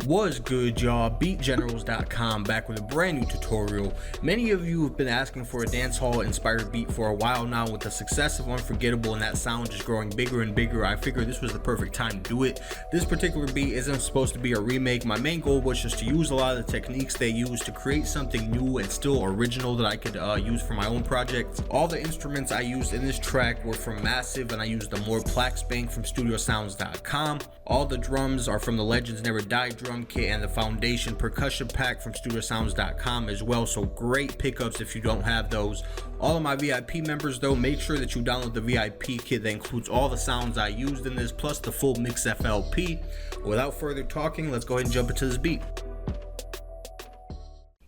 Was good, y'all? BeatGenerals.com back with a brand new tutorial. Many of you have been asking for a dancehall inspired beat for a while now. With the success of Unforgettable and that sound just growing bigger and bigger, I figured this was the perfect time to do it. This particular beat isn't supposed to be a remake. My main goal was just to use a lot of the techniques they use to create something new and still original that I could use for my own projects. All the instruments I used in this track were from Massive, and I used the More Plaques Bank from StudioSounds.com. All the drums are from the Legends Never Die drum kit and the Foundation percussion pack from StudioSounds.com as well, so great pickups if you don't have those. All of my VIP members though, make sure that you download the VIP kit that includes all the sounds I used in this plus the full mix FLP. Without further talking, let's go ahead and jump into this beat.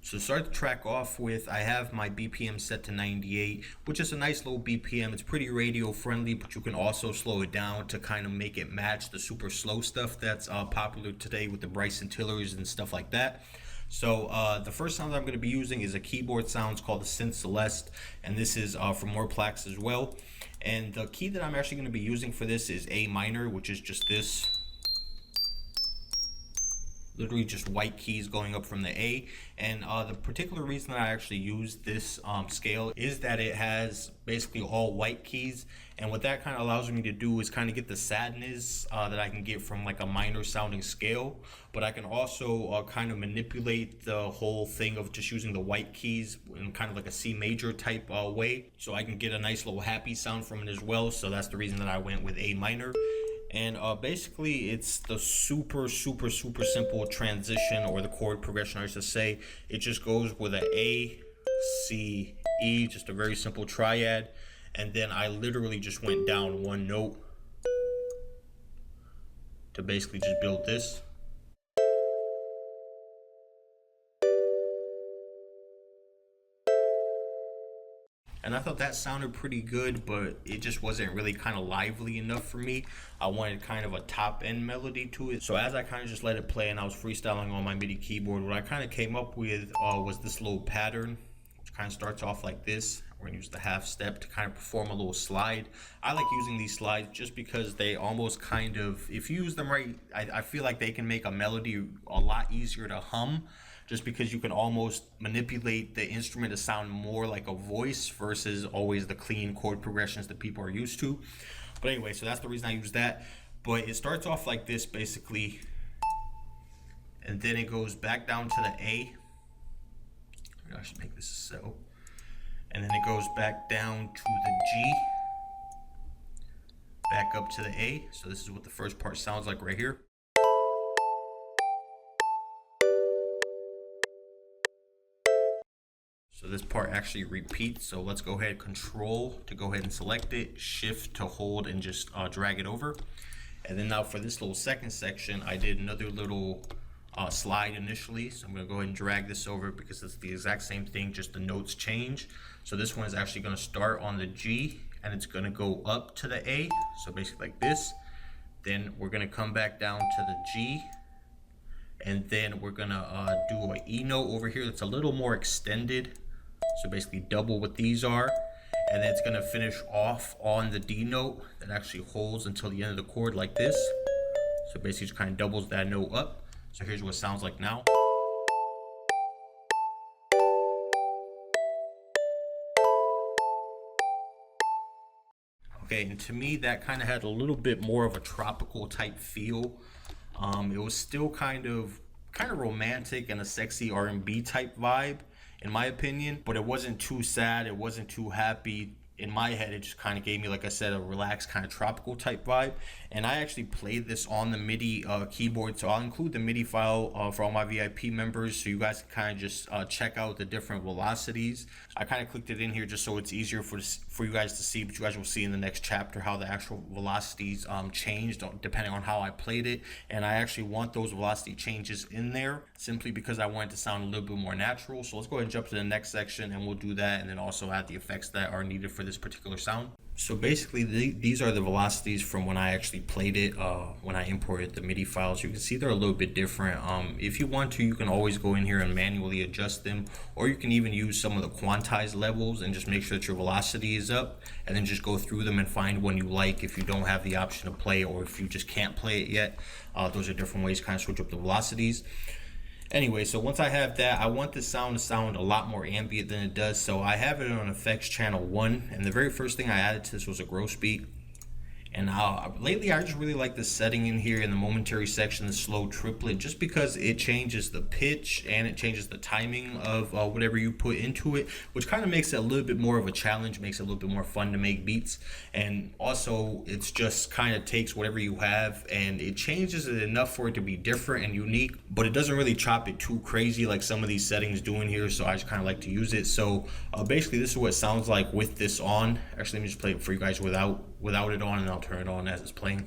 So to start the track off with, I have my BPM set to 98, which is a nice low BPM. It's pretty radio friendly, but you can also slow it down to kind of make it match the super slow stuff that's popular today with the Bryson Tillers and stuff like that. So the first sound I'm going to be using is a keyboard sound. It's called the Synth Celeste, and this is from More Plaques as well. And the key that I'm actually going to be using for this is A minor, which is just this. Literally just white keys going up from the A. And the particular reason that I actually use this scale is that it has basically all white keys, and what that kind of allows me to do is kind of get the sadness that I can get from like a minor sounding scale, but I can also kind of manipulate the whole thing of just using the white keys in kind of like a C major type way, so I can get a nice little happy sound from it as well. So that's the reason that I went with A minor. And basically it's the super simple transition, or the chord progression I should say. It just goes with an A, C, E, just a very simple triad, and then I literally just went down one note to basically just build this. And I thought that sounded pretty good, but it just wasn't really kind of lively enough for me. I wanted kind of a top end melody to it. So as I kind of just let it play and I was freestyling on my MIDI keyboard, what I kind of came up with was this little pattern, which kind of starts off like this. We're gonna use the half step to kind of perform a little slide. I like using these slides just because they almost kind of, if you use them right, I feel like they can make a melody a lot easier to hum, just because you can almost manipulate the instrument to sound more like a voice versus always the clean chord progressions that people are used to. But anyway, so that's the reason I use that. But it starts off like this basically, and then it goes back down to the A. I should make this a so. And then it goes back down to the G, back up to the A. So this is what the first part sounds like right here. So this part actually repeats. So let's go ahead, Control to go ahead and select it, Shift to hold and just drag it over. And then now for this little second section, I did another little slide initially. So I'm gonna go ahead and drag this over because it's the exact same thing, just the notes change. So this one is actually gonna start on the G and it's gonna go up to the A. So basically like this. Then we're gonna come back down to the G, and then we're gonna do an E note over here that's a little more extended. So basically double what these are, and then it's gonna finish off on the D note that actually holds until the end of the chord like this. So basically just kind of doubles that note up. So here's what it sounds like now. Okay, and to me that kind of had a little bit more of a tropical type feel. It was still kind of romantic and a sexy R&B type vibe in my opinion, but it wasn't too sad, it wasn't too happy. In my head, it just kind of gave me, like I said, a relaxed kind of tropical type vibe. And I actually played this on the MIDI keyboard, so I'll include the MIDI file for all my VIP members, so you guys can kind of just check out the different velocities. I kind of clicked it in here just so it's easier for you guys to see, but you guys will see in the next chapter how the actual velocities changed depending on how I played it. And I actually want those velocity changes in there simply because I want it to sound a little bit more natural. So let's go ahead and jump to the next section and we'll do that, and then also add the effects that are needed for this this particular sound. So basically these are the velocities from when I actually played it, when I imported the MIDI files. You can see they're a little bit different. If you want to, you can always go in here and manually adjust them, or you can even use some of the quantized levels and just make sure that your velocity is up, and then just go through them and find one you like if you don't have the option to play, or if you just can't play it yet. Those are different ways to kind of switch up the velocities. Anyway, so once I have that, I want this sound to sound a lot more ambient than it does. So I have it on effects channel 1, and the very first thing I added to this was a gross beat. And lately I just really like the setting in here in the momentary section, the slow triplet, just because it changes the pitch and it changes the timing of whatever you put into it, which kind of makes it a little bit more of a challenge, makes it a little bit more fun to make beats. And also it's just kind of takes whatever you have and it changes it enough for it to be different and unique, but it doesn't really chop it too crazy like some of these settings do in here. So I just kind of like to use it. So basically this is what it sounds like with this on. Actually, let me just play it for you guys without it on, and I'll turn it on as it's playing.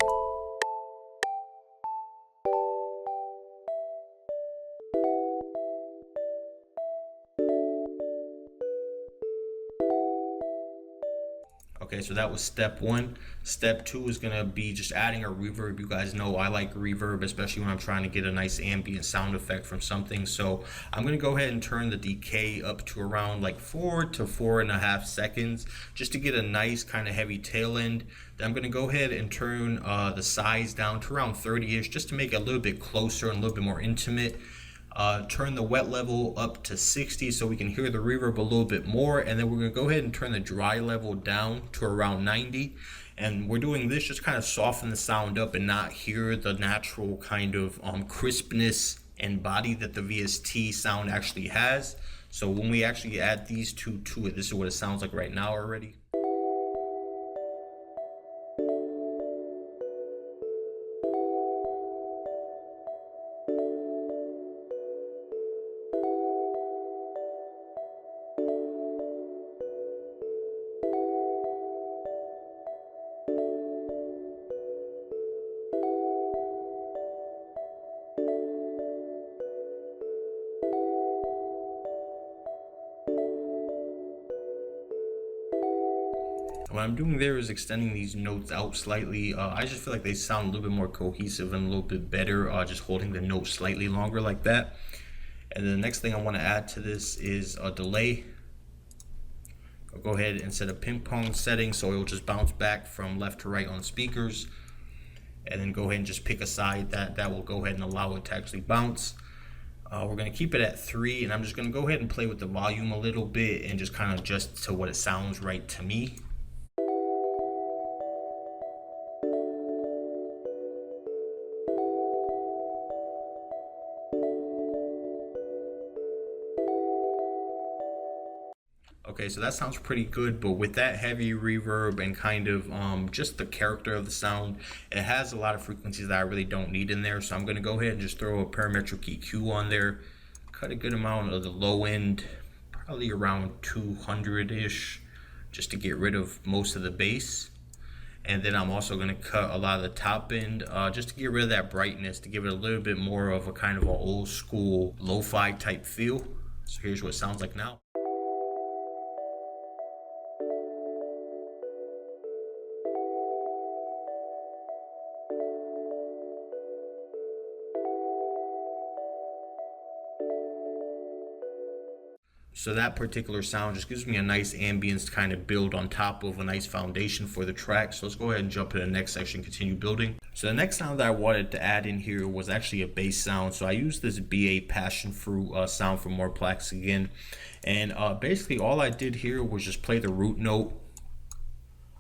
Okay, so that was step 1. Step 2 is gonna be just adding a reverb. You guys know I like reverb, especially when I'm trying to get a nice ambient sound effect from something. So I'm gonna go ahead and turn the decay up to around like 4 to 4.5 seconds, just to get a nice kind of heavy tail end. Then I'm gonna go ahead and turn the size down to around 30-ish, just to make it a little bit closer and a little bit more intimate. Turn the wet level up to 60 so we can hear the reverb a little bit more, and then we're going to go ahead and turn the dry level down to around 90. And we're doing this just kind of soften the sound up and not hear the natural kind of crispness and body that the VST sound actually has. So when we actually add these two to it, this is what it sounds like right now already. What I'm doing there is extending these notes out slightly. I just feel like they sound a little bit more cohesive and a little bit better, just holding the note slightly longer like that. And the next thing I want to add to this is a delay. I'll go ahead and set a ping pong setting so it will just bounce back from left to right on speakers. And then go ahead and just pick a side that will go ahead and allow it to actually bounce. We're going to keep it at 3, and I'm just going to go ahead and play with the volume a little bit and just kind of adjust to what it sounds right to me. Okay, so that sounds pretty good, but with that heavy reverb and kind of just the character of the sound, it has a lot of frequencies that I really don't need in there. So I'm going to go ahead and just throw a parametric EQ on there, cut a good amount of the low end, probably around 200-ish, just to get rid of most of the bass. And then I'm also going to cut a lot of the top end, just to get rid of that brightness, to give it a little bit more of a kind of an old school lo-fi type feel. So here's what it sounds like now. So that particular sound just gives me a nice ambience to kind of build on top of a nice foundation for the track. So let's go ahead and jump to the next section, continue building. So the next sound that I wanted to add in here was actually a bass sound. So I used this BA Passion Fruit sound from Morplex again. And basically all I did here was just play the root note.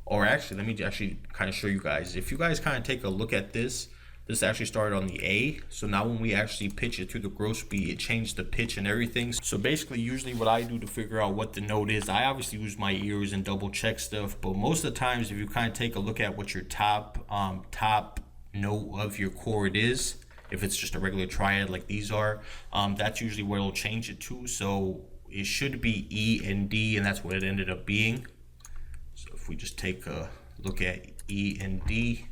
Or actually, let me actually kind of show you guys. If you guys kind of take a look at this, this actually started on the A. So now when we actually pitch it through the gross beat, it changed the pitch and everything. So basically, usually what I do to figure out what the note is, I obviously use my ears and double check stuff. But most of the times, if you kind of take a look at what your top note of your chord is, if it's just a regular triad like these are, that's usually where it'll change it to. So it should be E and D, and that's what it ended up being. So if we just take a look at E and D,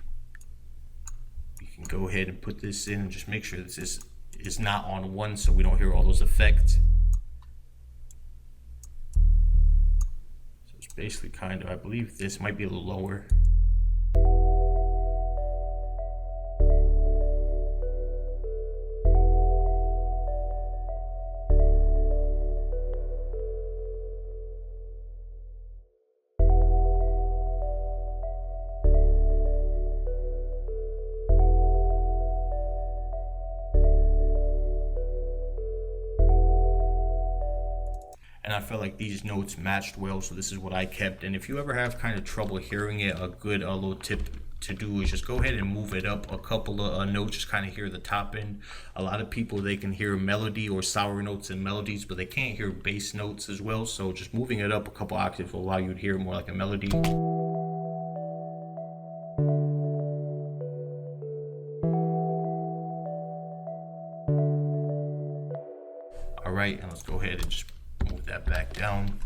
go ahead and put this in and just make sure that this is not on 1 so we don't hear all those effects. So let's basically kind of, I believe this might be a little lower. And I felt like these notes matched well, so this is what I kept. And if you ever have kind of trouble hearing it, a good little tip to do is just go ahead and move it up a couple of notes, just kind of hear the top end. A lot of people, they can hear melody or sour notes in melodies, but they can't hear bass notes as well, so just moving it up a couple octaves will allow you to hear more like a melody. All right, and let's go ahead and just move that back down.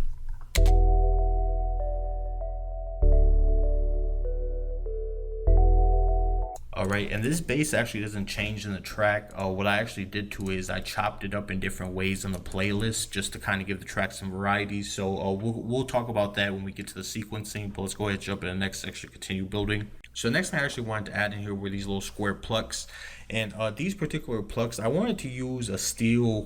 All right, and this bass actually doesn't change in the track. What I actually did to it is I chopped it up in different ways on the playlist just to kind of give the track some variety. So we'll talk about that when we get to the sequencing, but let's go ahead and jump in the next section, continue building. So the next thing I actually wanted to add in here were these little square plucks. And these particular plucks, I wanted to use a steel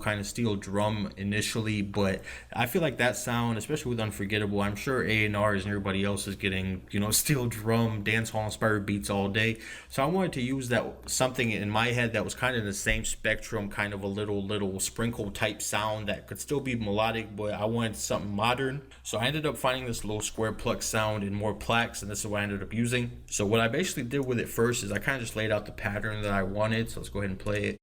drum initially, but I feel like that sound, especially with Unforgettable, I'm sure A&Rs and everybody else is getting, steel drum, dancehall inspired beats all day. So I wanted to use something in my head that was kind of in the same spectrum, kind of a little sprinkle type sound that could still be melodic, but I wanted something modern. So I ended up finding this little square pluck sound in more plaques, and this is what I ended up using. So what I basically did with it first is I kind of just laid out the pattern that I wanted. So let's go ahead and play it.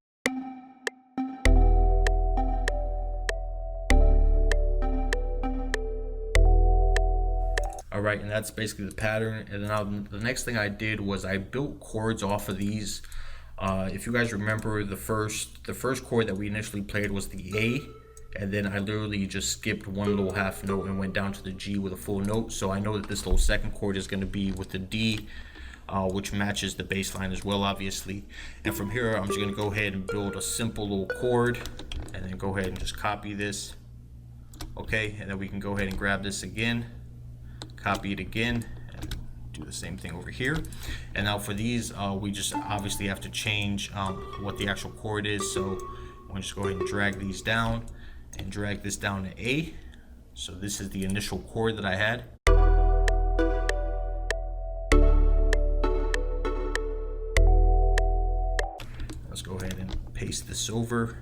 All right, and that's basically the pattern. And then the next thing I did was I built chords off of these. If you guys remember, the first chord that we initially played was the A, and then I literally just skipped one little half note and went down to the G with a full note. So I know that this little second chord is going to be with the D, which matches the bass line as well, obviously. And from here, I'm just going to go ahead and build a simple little chord, and then go ahead and just copy this. Okay, and then we can go ahead and grab this again, copy it again, and do the same thing over here. And now for these, we just obviously have to change what the actual chord is. So I'm going to just go ahead and drag these down and drag this down to A. So this is the initial chord that I had. Let's go ahead and paste this over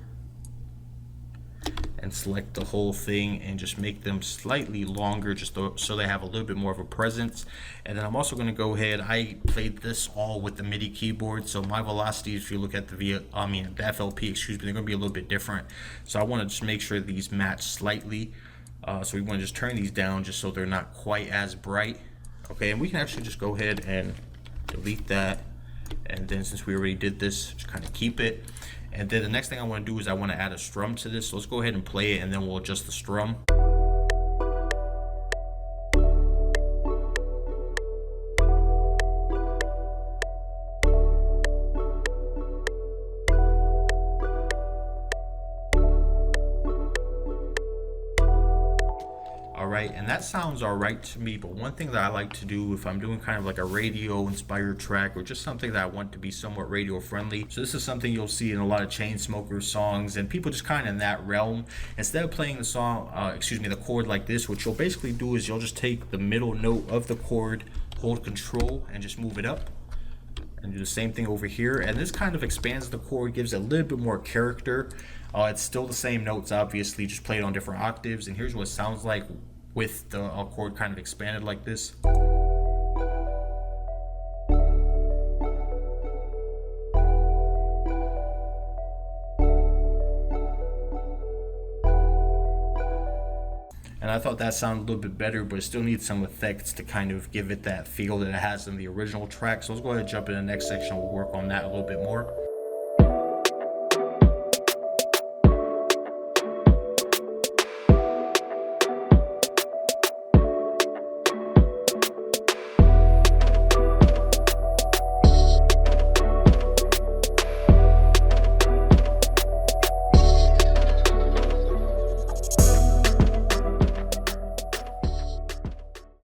and select the whole thing and just make them slightly longer, just so they have a little bit more of a presence. And then I'm also going to go ahead, I played this all with the MIDI keyboard, so my velocities, if you look at the FLP, excuse me, they're going to be a little bit different. So I want to just make sure these match slightly. So we want to just turn these down just so they're not quite as bright. Okay, and we can actually just go ahead and delete that. And then since we already did this, just kind of keep it. And then the next thing I want to do is I want to add a strum to this. So let's go ahead and play it, and then we'll adjust the strum. Alright, and that sounds alright to me, but one thing that I like to do if I'm doing kind of like a radio inspired track or just something that I want to be somewhat radio friendly, so this is something you'll see in a lot of Chainsmokers songs and people just kind of in that realm. Instead of playing the chord like this, what you'll basically do is you'll just take the middle note of the chord, hold control, and just move it up. And do the same thing over here, and this kind of expands the chord, gives it a little bit more character. It's still the same notes, obviously, just played on different octaves, and here's what it sounds like with the chord kind of expanded like this. And I thought that sounded a little bit better, but it still needs some effects to kind of give it that feel that it has in the original track. So let's go ahead and jump in the next section. We'll work on that a little bit more.